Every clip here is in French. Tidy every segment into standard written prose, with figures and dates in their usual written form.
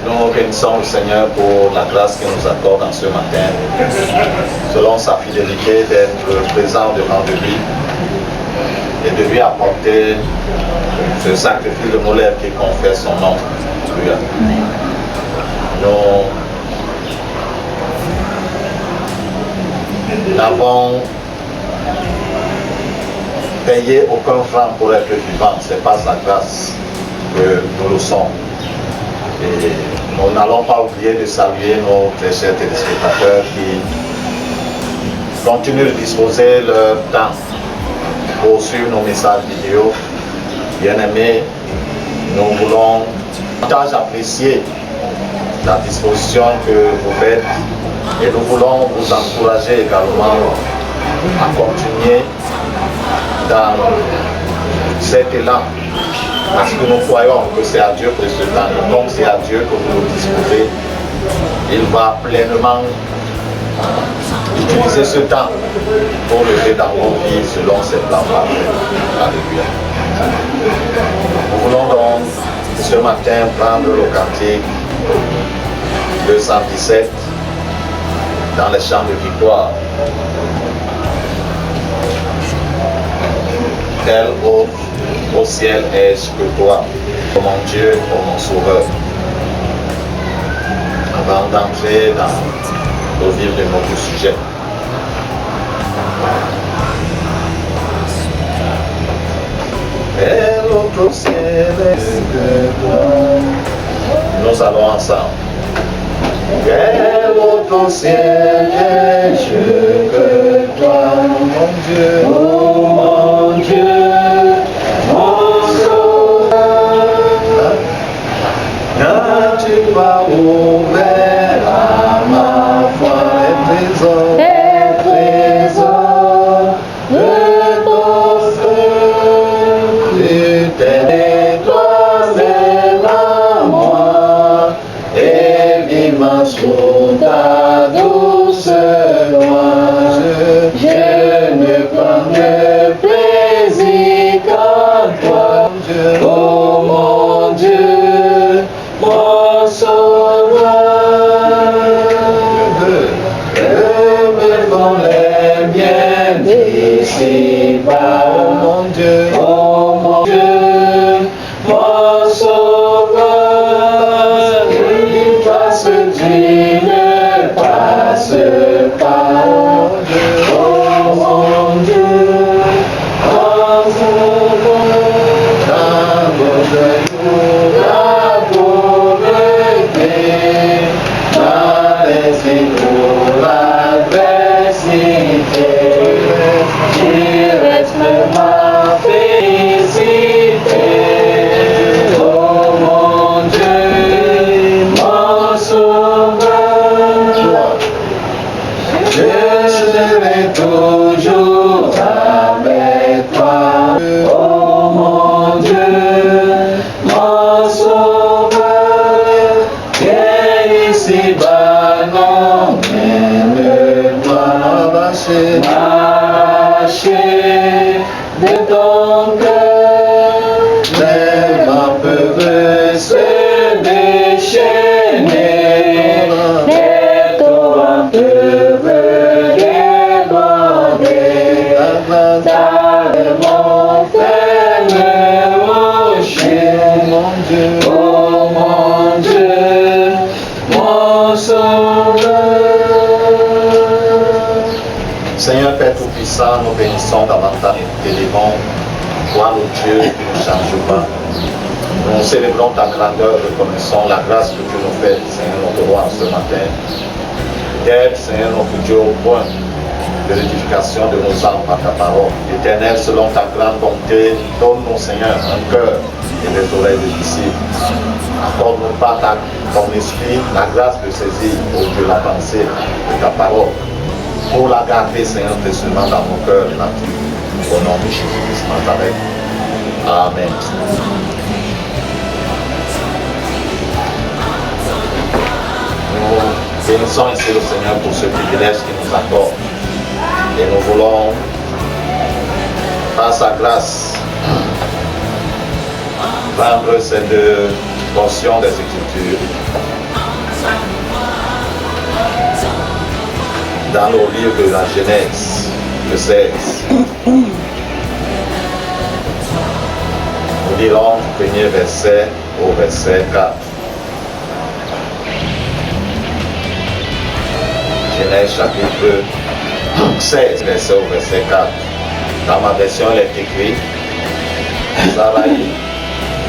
Nous bénissons le Seigneur pour la grâce qu'il nous accorde en ce matin, selon sa fidélité d'être présent devant de lui et de lui apporter ce sacrifice de molaire qui confesse son nom. Nous n'avons payé aucun franc pour être vivants, c'est par sa grâce que nous le sommes. Et nous n'allons pas oublier de saluer nos très chers téléspectateurs qui continuent de disposer leur temps pour suivre nos messages vidéo. Bien-aimés, nous voulons davantage apprécier la disposition que vous faites et nous voulons vous encourager également à continuer dans cet élan. Parce que nous croyons que c'est à Dieu que ce temps, et comme c'est à Dieu que vous le disposez, il va pleinement utiliser ce temps pour lever dans vos vies selon ses plans parfaits. Alléluia. Nous voulons donc ce matin prendre le cantique 217 dans les chants de victoire. Quel autre au ciel est-ce que toi, oh mon Dieu, oh mon Sauveur. Avant d'entrer dans le vif de notre sujet. Quel autre au ciel est-ce que toi. Nous allons ensemble. Quel autre au ciel est-ce que toi, mon Dieu, oh mon Dieu. N'as-tu pas ouvert à ma foi les trésors de ton cœur? Tu t'es détourné à moi et vivant sous ta douce loi, je ne prends de plaisir qu'à toi, oh mon Dieu. Mon sauveur, demeure dans les biens d'ici-bas, oh mon Dieu, mon sauveur, il passe, Dieu ne passe pas, oh mon Dieu, mon sauveur, dans votre jour, tu restes ma félicité, oh mon Dieu, mon sauveur, je serai toujours avec toi, oh mon Dieu, mon sauveur, viens ici-bas, non, mène-moi marcher de ton cœur, les vents peuvent se déchaîner, les torrents peuvent déborder, ta montagne me rocher, mon Dieu, oh mon Dieu, mon sauveur. Seigneur Père Tout-Puissant, nous bénissons davantage tes démons, toi le Dieu qui ne change pas. Nous célébrons ta grandeur, reconnaissons la grâce que tu nous fais, Seigneur notre roi, ce matin. D'être, Seigneur notre Dieu, au point de l'édification de nos âmes par ta parole. Éternel, selon ta grande bonté, donne-nous, Seigneur, un cœur et des oreilles de disciples. Accorde-nous par ton esprit la grâce de saisir, ô Dieu, la pensée de ta parole, pour la garder, Seigneur, précieusement dans nos cœurs et nature. Au nom de Jésus-Christ Nazareth. Amen. Nous bénissons ainsi le Seigneur pour ce privilège qu'il nous accorde. Et nous voulons, par sa grâce, rendre ces deux portion des Écritures dans le livre de la Genèse, le 16. Nous lirons du premier verset au verset 4. Genèse chapitre 16, verset au verset 4. Dans ma version, il est écrit: Sarai,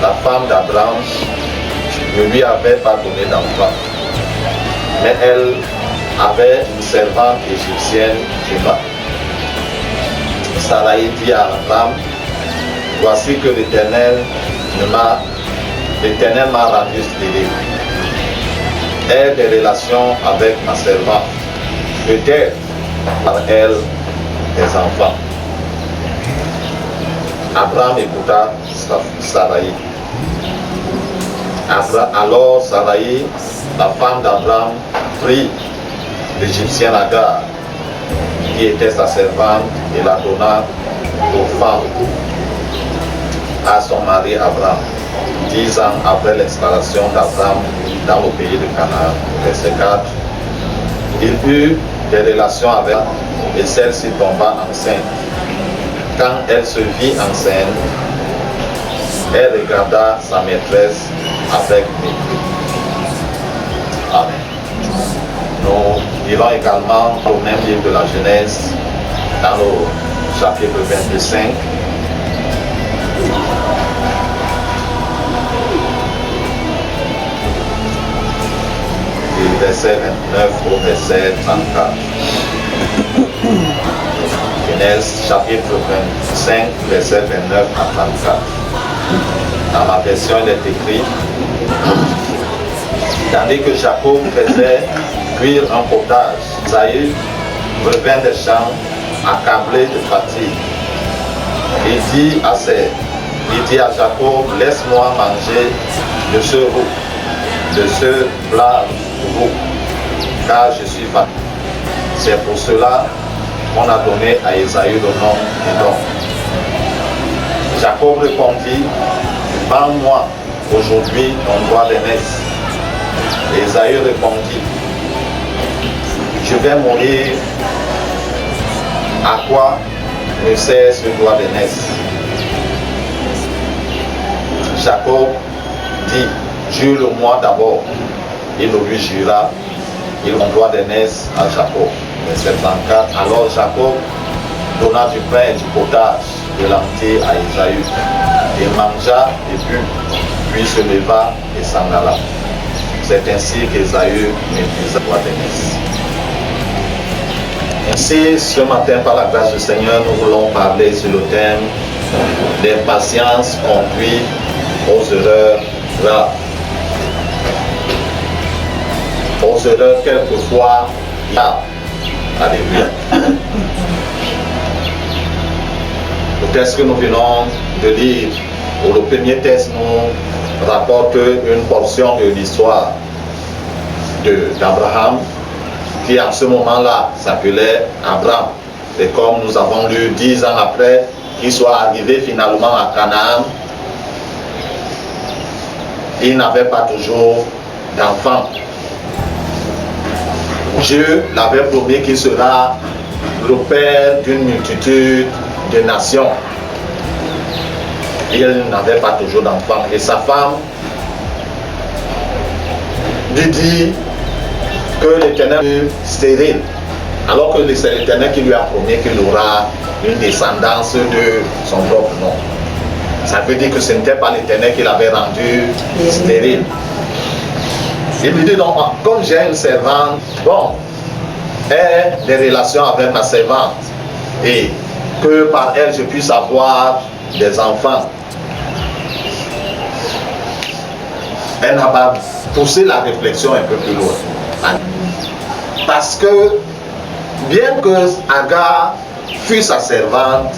la femme d'Abraham, ne lui avait pas donné d'enfant, mais elle avait une servante égyptienne Juba. Sarai dit à Abraham: voici que l'Éternel m'a rendu stérile. Aie des relations avec ma servante, peut-être par elle des enfants. Abraham écouta Sarai. Alors Sarai, la femme d'Abraham, prit l'Égyptienne Agar, qui était sa servante, et la donna aux femmes à son mari Abraham, 10 ans après l'installation d'Abraham dans le pays de Canaan. Verset 4. Il eut des relations avec elle et celle-ci tomba enceinte. Quand elle se vit enceinte, elle regarda sa maîtresse avec mépris. Amen. Nous lirons également au même livre de la Genèse, dans le chapitre 25. Du verset 29 au verset 34. Genèse chapitre 25, verset 29 à 34. Dans ma version, il est écrit: tandis que Jacob faisait cuire un potage, Isaïe revint des champs, accablé de fatigue. Il dit à Jacob: laisse-moi manger de ce roux, de ce plat roux, car je suis fatigué. C'est pour cela qu'on a donné à Isaïe le nom d'Édom. Jacob répondit: vends-moi aujourd'hui ton droit d'aînesse. Isaïe répondit: je vais mourir, à quoi me sert ce droit d'aînesse? Jacob dit: jure-le-moi d'abord. Il lui jura, il en droit d'aînesse à Jacob. Verset 34. Alors Jacob donna du pain et du potage de lentilles à Isaïe. Il mangea et but, puis se leva et s'en alla. C'est ainsi qu'Ésaü méprisa le droit d'aînesse. Ainsi, ce matin, par la grâce du Seigneur, nous voulons parler sur le thème: l'impatience conduit aux erreurs graves. Aux erreurs quelquefois graves. Alléluia. Le texte que nous venons de lire, ou le premier texte, nous rapporte une portion de l'histoire d'Abraham, qui en ce moment-là s'appelait Abraham. Et comme nous avons lu 10 ans après qu'il soit arrivé finalement à Canaan, il n'avait pas toujours d'enfant. Dieu l'avait promis qu'il sera le père d'une multitude de nations. Il n'avait pas toujours d'enfant. Et sa femme lui dit que l'Éternel est stérile, alors que c'est l'Éternel qui lui a promis qu'il aura une descendance de son propre nom. Ça veut dire que ce n'était pas l'Éternel qui l'avait rendu stérile. Il lui dit: donc, comme j'ai une servante, bon, aie des relations avec ma servante et que par elle je puisse avoir des enfants. Elle n'a pas poussé la réflexion un peu plus loin. Parce que bien que Agar fût sa servante,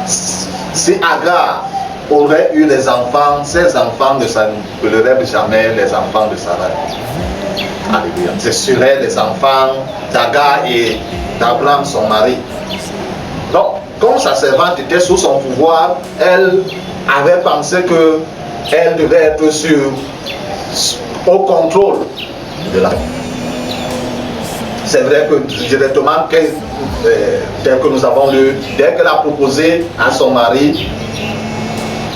si Agar aurait eu des enfants, ses enfants ne s'appelleraient jamais les enfants de Sarah. Alléluia. Ce seraient les enfants d'Agar et d'Abraham, son mari. Donc, comme sa servante était sous son pouvoir, elle avait pensé qu'elle devait être sur au contrôle de la vie. C'est vrai que directement, tel que nous avons lu, dès qu'elle a proposé à son mari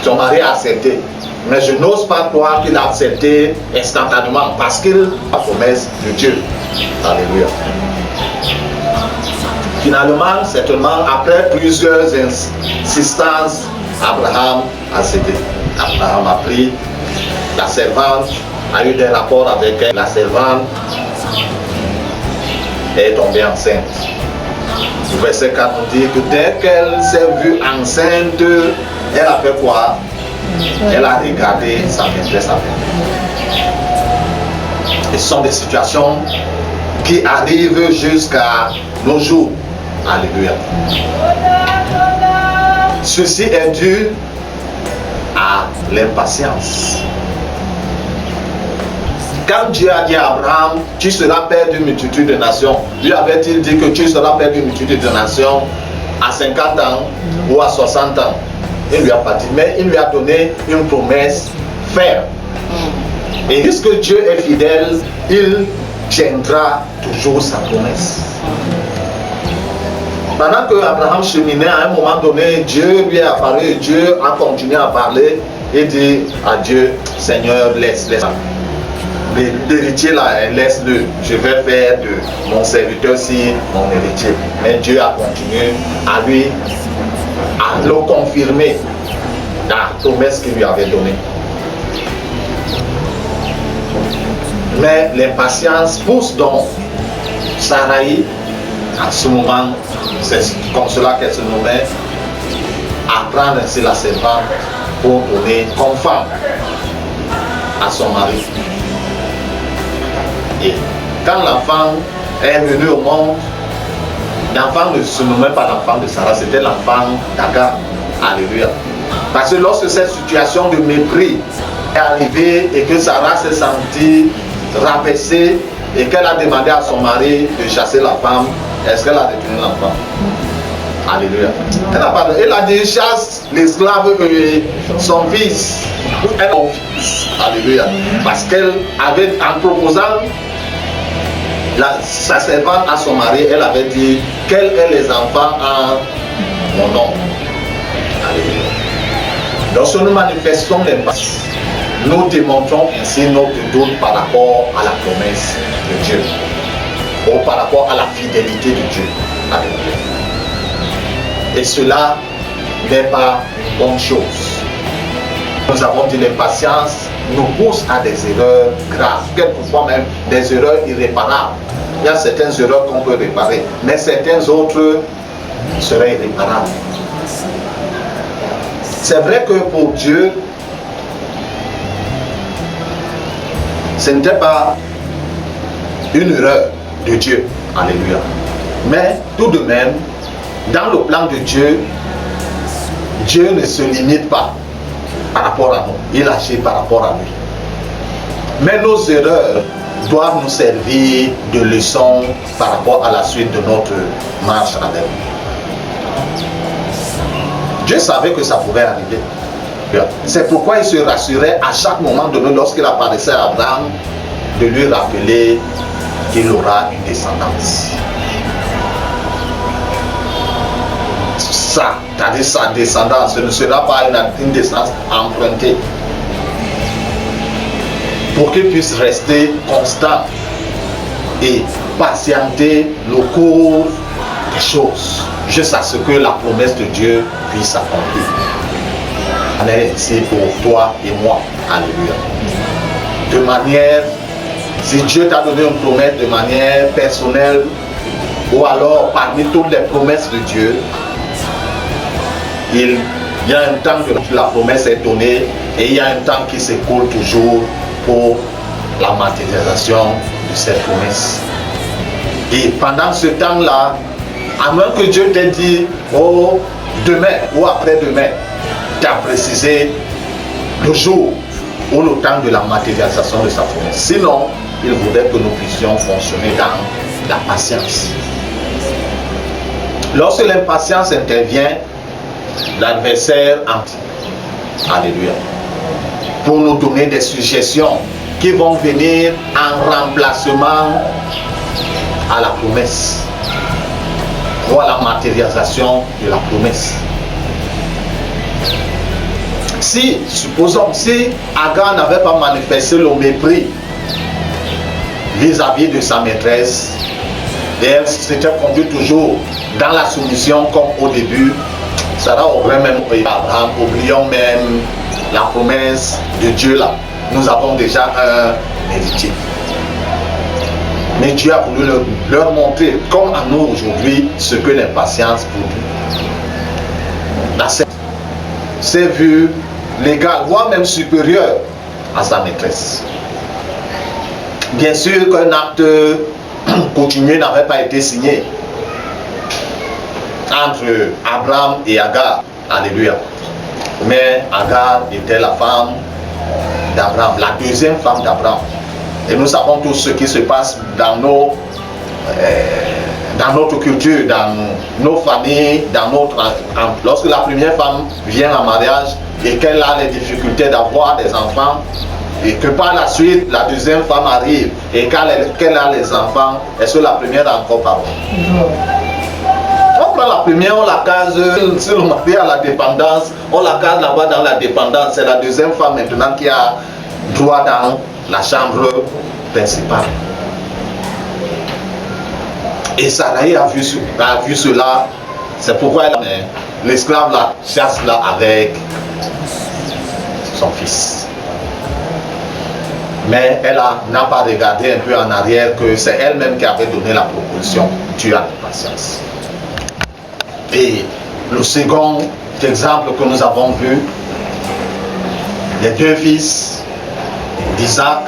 a accepté. Mais je n'ose pas croire qu'il a accepté instantanément parce qu'il a la promesse de Dieu. Alléluia. Finalement, certainement, après plusieurs insistances, Abraham a cédé. Abraham a pris la servante, a eu des rapports avec elle. La servante est tombée enceinte. Le verset 4 nous dit que dès qu'elle s'est vue enceinte, elle a fait quoi? Elle a regardé sa maîtresse avec. Et ce sont des situations qui arrivent jusqu'à nos jours. Alléluia. Ceci est dû à l'impatience. Quand Dieu a dit à Abraham, tu seras père d'une multitude de nations, lui avait-il dit que tu seras père d'une multitude de nations à 50 ans ou à 60 ans? Il ne lui a pas dit, mais il lui a donné une promesse ferme. Et puisque Dieu est fidèle, il tiendra toujours sa promesse. Pendant que Abraham cheminait, à un moment donné, Dieu lui est apparu, Dieu a continué à parler et dit à Dieu, Seigneur, laisse. L'héritier là, laisse-le. Je vais faire de mon serviteur-ci mon héritier. Mais Dieu a continué à le confirmer la promesse qu'il lui avait donnée. Mais l'impatience pousse donc Sarai, à ce moment, c'est comme cela qu'elle se nommait, à prendre ainsi la servante pour donner comme femme à son mari. Et quand l'enfant est venu au monde, l'enfant ne se nommait pas l'enfant de Sarah, c'était l'enfant d'Agar. Alléluia. Parce que lorsque cette situation de mépris est arrivée et que Sarah s'est sentie rabaissée et qu'elle a demandé à son mari de chasser la femme, est-ce qu'elle a retenu l'enfant? Alléluia. Elle a dit chasse l'esclave et son fils. Alléluia. Parce qu'elle avait, en proposant sa servante à son mari, elle avait dit quels sont les enfants en mon nom. Alléluia. Lorsque nous manifestons l'impasse, nous démontrons ainsi notre doute par rapport à la promesse de Dieu ou par rapport à la fidélité de Dieu. Alléluia. Et cela n'est pas une bonne chose. Nous avons dit l'impatience nous pousse à des erreurs graves, quelquefois même des erreurs irréparables. Il y a certaines erreurs qu'on peut réparer, mais certaines autres seraient irréparables. C'est vrai que pour Dieu, ce n'était pas une erreur de Dieu. Alléluia. Mais tout de même, dans le plan de Dieu, Dieu ne se limite pas par rapport à nous. Il agit par rapport à lui. Mais nos erreurs doivent nous servir de leçon par rapport à la suite de notre marche avec lui. Dieu savait que ça pouvait arriver. C'est pourquoi il se rassurait à chaque moment donné lorsqu'il apparaissait à Abraham de lui rappeler qu'il aura une descendance. Ça, c'est-à-dire sa descendance, ce ne sera pas une descendance empruntée. Pour qu'il puisse rester constant et patienter le cours des choses, jusqu'à ce que la promesse de Dieu puisse s'accomplir. Elle est ici pour toi et moi. Alléluia. De manière, si Dieu t'a donné une promesse de manière personnelle, ou alors parmi toutes les promesses de Dieu, il y a un temps que la promesse est donnée et il y a un temps qui s'écoule toujours pour la matérialisation de cette promesse. Et pendant ce temps-là, à moins que Dieu t'ait dit, oh, demain ou après-demain, tu as précisé le jour ou le temps de la matérialisation de sa promesse. Sinon, il voudrait que nous puissions fonctionner dans la patience. Lorsque l'impatience intervient, l'adversaire entre. Alléluia. Pour nous donner des suggestions qui vont venir en remplacement à la promesse ou à la matérialisation de la promesse. Si, supposons, si Agar n'avait pas manifesté le mépris vis-à-vis de sa maîtresse, et elle s'était conduite toujours dans la soumission comme au début, Sarah aurait même pris Abraham, oublions même la promesse de Dieu là. Nous avons déjà un héritier. Mais Dieu a voulu leur montrer, comme à nous aujourd'hui, ce que l'impatience produit. La scène s'est vue légale, voire même supérieure à sa maîtresse. Bien sûr qu'un acte coutumier n'avait pas été signé entre Abraham et Agar. Alléluia. Mais Agar était la femme d'Abraham, la deuxième femme d'Abraham. Et nous savons tout ce qui se passe dans notre culture, dans nos familles, lorsque la première femme vient en mariage et qu'elle a les difficultés d'avoir des enfants, et que par la suite la deuxième femme arrive et qu'elle a les enfants, est-ce que la première a encore parole? On prend la première, on la case, si le mari a la dépendance, on la case là-bas dans la dépendance. C'est la deuxième femme maintenant qui a droit dans la chambre principale. Et Sarai a vu cela, c'est pourquoi l'esclave la chasse là avec son fils. Mais elle n'a pas regardé un peu en arrière que c'est elle-même qui avait donné la proposition. Dieu a de patience. Et le second exemple que nous avons vu, les deux fils d'Isaac,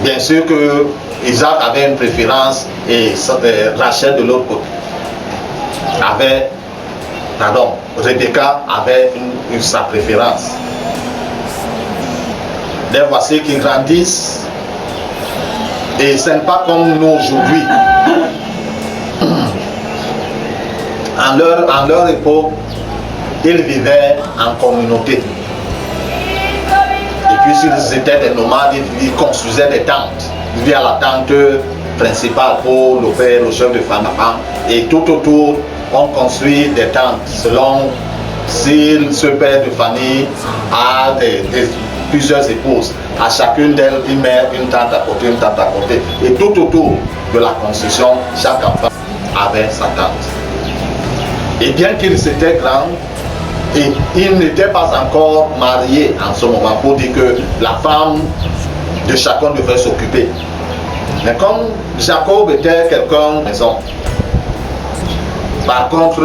bien sûr que Isaac avait une préférence et Rachel de l'autre côté Rebecca avait sa préférence. Les voici qui grandissent et ce n'est pas comme nous aujourd'hui. En leur époque, ils vivaient en communauté. Et puis s'ils étaient des nomades, ils construisaient des tentes. Ils vivaient à la tente principale pour le père, le chef de famille. Et tout autour, on construit des tentes selon si ce père de famille a plusieurs épouses. À chacune d'elles, il met une tente à côté, une tente à côté. Et tout autour de la construction, chaque enfant avait sa tente. Et bien qu'ils étaient grands, et ils n'étaient pas encore mariés en ce moment, pour dire que la femme de chacun devait s'occuper. Mais comme Jacob était quelqu'un de maison, par contre,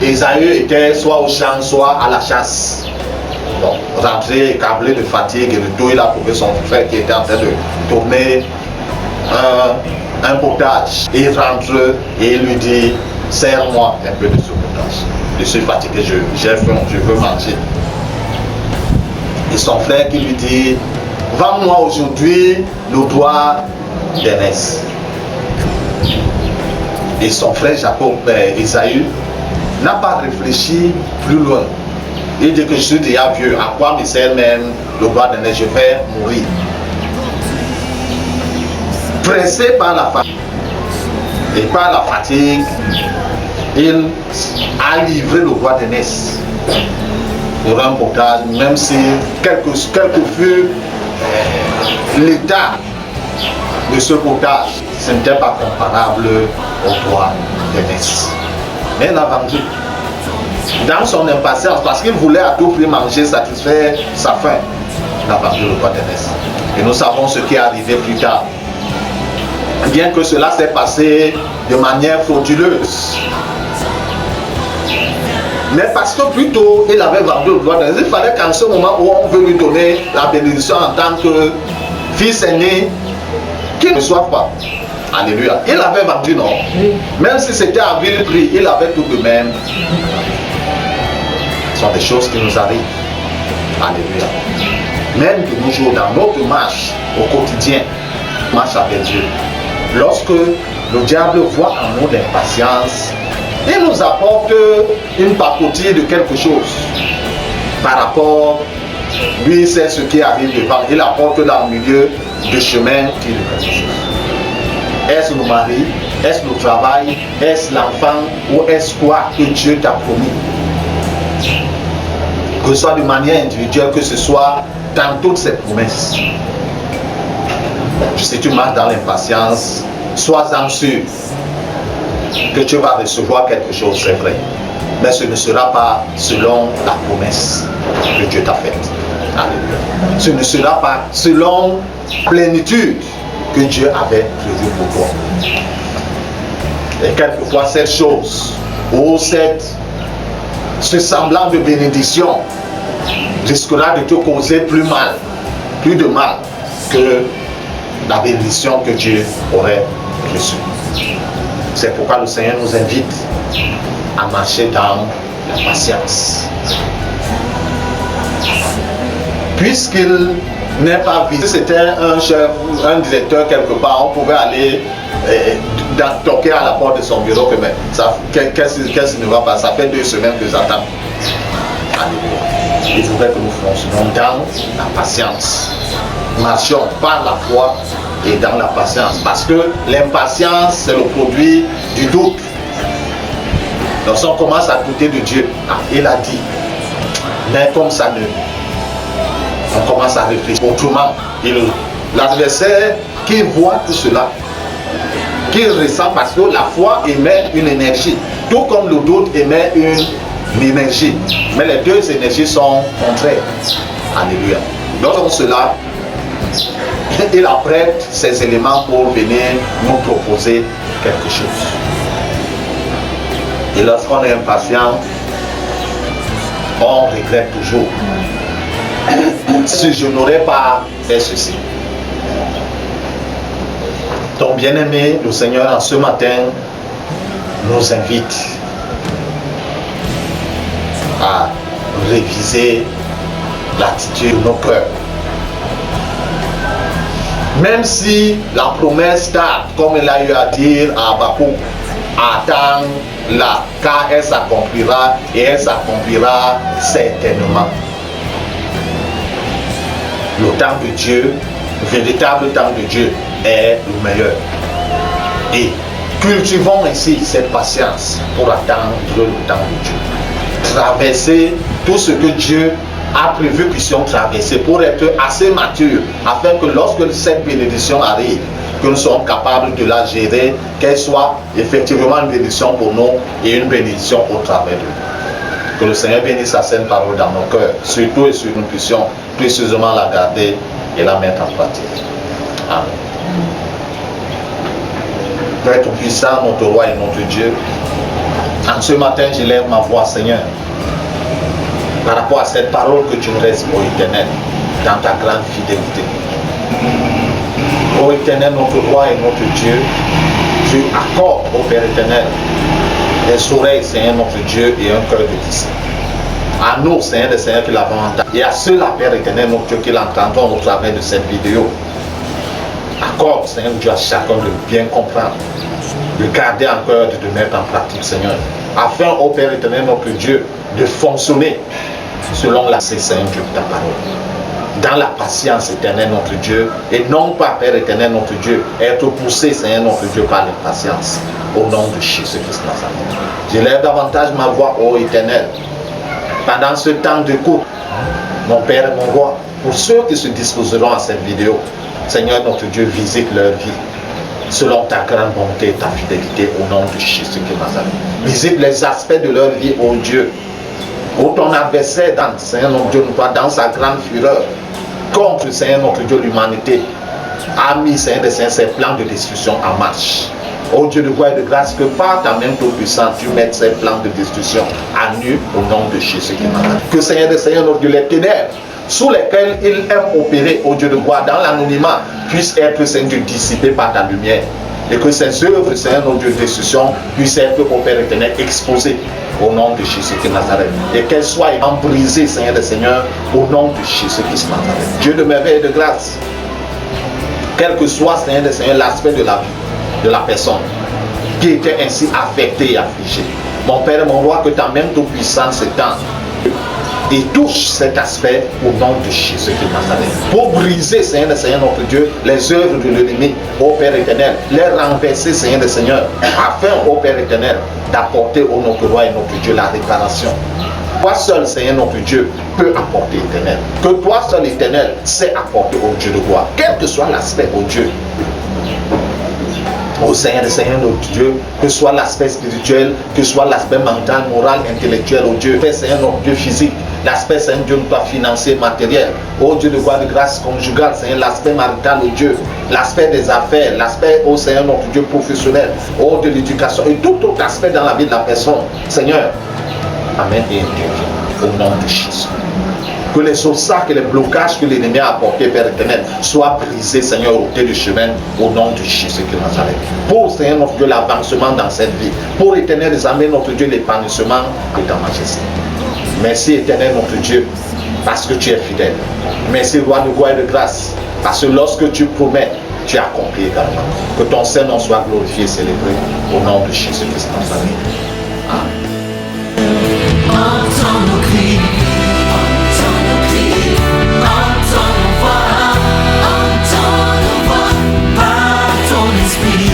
Ésaü était soit au champ, soit à la chasse. Bon, rentré, câblé de fatigue et de tout, il a trouvé son frère qui était en train de tourner un potage. Il rentre et il lui dit, serre-moi un peu de ce potage. Je suis fatigué, j'ai faim, je veux manger. Et son frère qui lui dit, vends-moi aujourd'hui le doigt d'Ernest. Et son frère Jacob, Ésaü, n'a pas réfléchi plus loin. Il dit que je suis déjà vieux, à quoi me sert même le doigt d'Ernest, je vais mourir. Pressé par la fatigue et par la fatigue, il a livré le doigt d'Ernest pour un potage, même si quel que fût l'état de ce potage, ce n'était pas comparable au doigt d'Ernest. Mais il a vendu. Dans son impatience, parce qu'il voulait à tout prix manger, satisfaire sa faim, il a vendu le doigt d'Ernest. Et nous savons ce qui est arrivé plus tard. Bien que cela s'est passé de manière frauduleuse. Mais parce que plutôt il avait vendu le doigt d'Ernest, il fallait qu'en ce moment où on veut lui donner la bénédiction en tant que fils aîné, qu'il ne soit pas. Alléluia. Il avait vendu, non? Même si c'était à vil prix, il avait tout de même. Ce sont des choses qui nous arrivent. Alléluia. Même de nos jours, dans notre marche au quotidien, marche avec Dieu. Lorsque le diable voit en nous l'impatience, il nous apporte une pacotille de quelque chose par rapport Lui, c'est ce qui arrive devant. Il apporte dans le milieu de chemin qui est quelque chose. Est-ce le mari? Est-ce le travail? Est-ce l'enfant? Ou est-ce quoi que Dieu t'a promis? Que ce soit de manière individuelle, que ce soit dans toutes ces promesses. Si tu marches dans l'impatience, sois-en sûr que tu vas recevoir quelque chose, c'est vrai. Mais ce ne sera pas selon la promesse que Dieu t'a faite. Alléluia. Ce ne sera pas selon plénitude que Dieu avait prévu pour toi. Et quelquefois, cette chose, ou ce semblant de bénédiction, risquera de te causer plus de mal que la bénédiction que Dieu aurait reçue. C'est pourquoi le Seigneur nous invite à marcher dans la patience. Puisqu'il n'est pas visé, c'était un chef, un directeur quelque part, on pouvait aller toquer à la porte de son bureau que mais qu'est-ce qui ne va pas, ça fait 2 semaines que j'attends. Alléluia. Il faudrait que nous fonctionnions dans la patience. Marchons par la foi et dans la patience. Parce que l'impatience, c'est le produit du doute. Donc on commence à douter de Dieu. Ah, il a dit. Mais comme ça on commence à réfléchir autrement. L'adversaire qui voit tout cela, qui ressent, parce que la foi émet une énergie, tout comme le doute émet une énergie. Mais les deux énergies sont contraires. Alléluia. Donc cela, il apprête ces éléments pour venir nous proposer quelque chose. Et lorsqu'on est impatient, on regrette toujours. Si je n'aurais pas fait ceci. Donc bien-aimé, le Seigneur en ce matin nous invite à réviser l'attitude de nos cœurs. Même si la promesse tarde, comme il a eu à dire à Habakkuk, attends-la, car elle s'accomplira et elle s'accomplira certainement. Le temps de Dieu, le véritable temps de Dieu est le meilleur. Et cultivons ainsi cette patience pour attendre le temps de Dieu. Traverser tout ce que Dieu a prévu que nous puissions traverser pour être assez matures afin que lorsque cette bénédiction arrive, que nous soyons capables de la gérer, qu'elle soit effectivement une bénédiction pour nous et une bénédiction au travers de nous. Que le Seigneur bénisse sa sainte parole dans nos cœurs, surtout et sur nous puissions précisément la garder et la mettre en pratique. Amen. Père Tout-Puissant, notre roi et notre Dieu, en ce matin, je lève ma voix, Seigneur, par rapport à cette parole que tu nous restes, ô Éternel, dans ta grande fidélité. Ô Éternel, notre roi et notre Dieu, tu accordes, ô Père éternel, des oreilles, Seigneur, notre Dieu, et un cœur de disciple. À nous, Seigneur, le Seigneur qui l'avons entendu, et à ceux-là, Père éternel, notre Dieu, qui l'entendront au travers de cette vidéo. Accorde, Seigneur Dieu, à chacun de bien comprendre, de garder en cœur, de mettre en pratique, Seigneur, afin, ô Père éternel, notre Dieu, de fonctionner selon la Seigneur Dieu, ta parole. Dans la patience, éternelle, notre Dieu, et non pas, Père éternel, notre Dieu, être poussé, Seigneur, notre Dieu, par l'impatience, au nom de Jésus-Christ Nazareth. Je lève davantage ma voix, ô Éternel, pendant ce temps d'écoute, mon Père et mon roi, pour ceux qui se disposeront à cette vidéo, Seigneur, notre Dieu, visite leur vie, selon ta grande bonté et ta fidélité, au nom de Jésus-Christ Nazareth. Visite les aspects de leur vie, ô Dieu, où ton adversaire, Seigneur, notre Dieu, dans sa grande fureur, contre, Seigneur, notre Dieu, l'humanité, a mis, Seigneur, ses plans de destruction en marche. Ô Dieu de gloire et de grâce, que par ta main toute-puissante, tu mettes ces plans de destruction à nu au nom de Jésus. Que Seigneur, notre Dieu, les ténèbres sous lesquels il aime opérer, ô Dieu de gloire, dans l'anonymat, puissent être, Seigneur Dieu, dissipés par ta lumière. Et que ces œuvres, Seigneur, notre Dieu, de destruction, puissent être, ô Père éternel, exposées au nom de Jésus-Christ Nazareth. Et qu'elles soient brisées, Seigneur des Seigneurs, au nom de Jésus-Christ Nazareth. Dieu de merveille et de grâce, quel que soit, Seigneur des Seigneurs, l'aspect de la vie de la personne qui était ainsi affectée et affligée. Mon Père et mon roi, que ta même toute puissance s'étende Il touche cet aspect au nom de Jésus de Nazareth. Pour briser, Seigneur notre Dieu, les œuvres de l'ennemi, ô Père éternel, les renverser, Seigneur le Seigneur, afin, ô Père éternel, d'apporter au notre roi et notre Dieu la réparation. Toi seul, Seigneur notre Dieu, peut apporter éternel. Que toi seul, éternel, sais apporter au Dieu de gloire. Quel que soit l'aspect, ô Dieu. Ô Seigneur notre Dieu, que ce soit l'aspect spirituel, que ce soit l'aspect mental, moral, intellectuel, ô Dieu, Seigneur notre Dieu physique, l'aspect Seigneur Dieu notre financier, matériel, ô Dieu de gloire, de grâce conjugale, Seigneur, l'aspect marital, ô Dieu, l'aspect des affaires, l'aspect, ô Seigneur notre Dieu professionnel, ô de l'éducation et tout autre aspect dans la vie de la personne, Seigneur, Amen et intervient au nom de Jésus. Que les obstacles et les blocages que l'ennemi a apportés, Père éternel, soient brisés, Seigneur, au côté du chemin, au nom de Jésus de Nazareth. Pour, Seigneur, notre Dieu, l'avancement dans cette vie. Pour, éternel, examiner notre Dieu, l'épanouissement de ta majesté. Merci, éternel, notre Dieu, parce que tu es fidèle. Merci, roi de gloire et de grâce, parce que lorsque tu promets, tu accomplis également. Que ton Saint-Nom soit glorifié et célébré, au nom de Jésus Christ de Nazareth. Amen. Entends nos voix, par ton esprit.